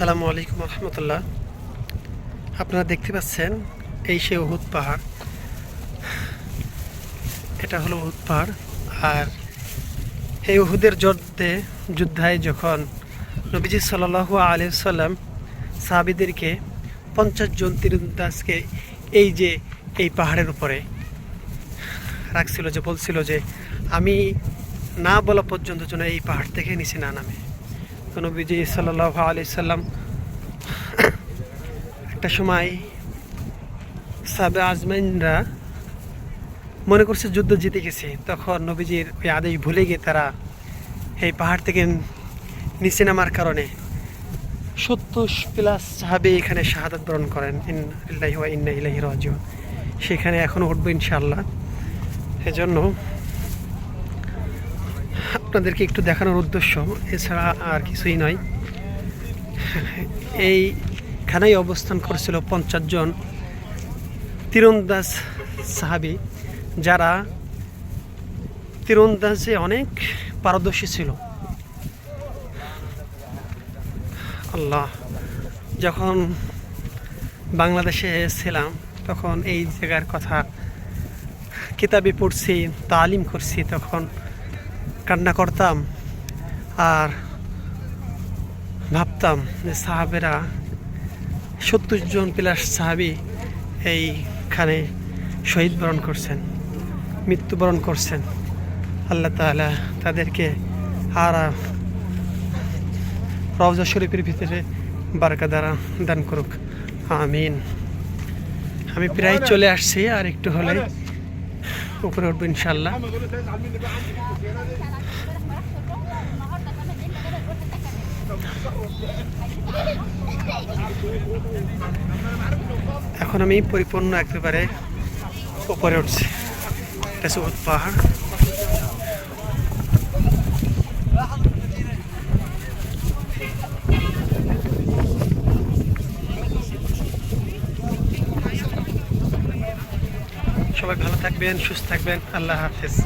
আসসালামু আলাইকুম রহমতুল্লাহ। আপনারা দেখতে পাচ্ছেন এই সে উহুদ পাহাড়। এটা হলো উহুদ পাহাড়। আর এই উহুদের যুদ্ধায় যখন নবীজি সাল্লাল্লাহু আলাইহি সাল্লাম সাহাবীদেরকে 50 জন তীরন্দাজকে এই পাহাড়ের উপরে রাখছিল, যে বলছিল যে আমি না বলা পর্যন্ত যেন এই পাহাড় থেকে নিচে না নামে। তো নবীজি সাল্লাল্লাহু আলাইহি সাল্লাম একটা সময় সাহাবে আজমাইনরা মনে করছে যুদ্ধ জিতে গেছে, তখন নবীজির ওই আদেশ ভুলে গিয়ে তারা এই পাহাড় থেকে নিচে নামার কারণে 70+ সাহাবে এখানে শাহাদাত বরণ করেন। ইন্না লিল্লাহি ওয়া ইন্না ইলাইহি রাজিউন। সেখানে এখনও উঠবো ইনশাআল্লাহ। এজন্য আপনাদেরকে একটু দেখানোর উদ্দেশ্য, এছাড়া আর কিছুই নয়। এইখানেই অবস্থান করেছিল 50 জন তীরন্দাজ সাহাবী, যারা তীরন্দাজে অনেক পারদর্শী ছিল। আল্লাহ, যখন বাংলাদেশে ছিলাম তখন এই জায়গার কথা কিতাবে পড়ছি, তালিম করছি, তখন কান্না করতাম আর ভাবতাম যে সাহাবেরা 70 জন প্লাস সাহাবী এইখানে শহীদ বরণ করছেন, মৃত্যুবরণ করছেন। আল্লাহ তাআলা তাদেরকে আর রওজা শরীফের ভিতরে বারাকা দ্বারা দান করুক, আমিন। আমি প্রায় চলে আসছি, আর একটু হলে উপরে উঠবো ইনশাল্লাহ। এখন আমি পরিপূর্ণ একেবারে উপরে উঠছি। এটা উহুদ পাহাড়। সবাই ভালো থাকবেন, সুস্থ থাকবেন। আল্লাহ হাফেজ।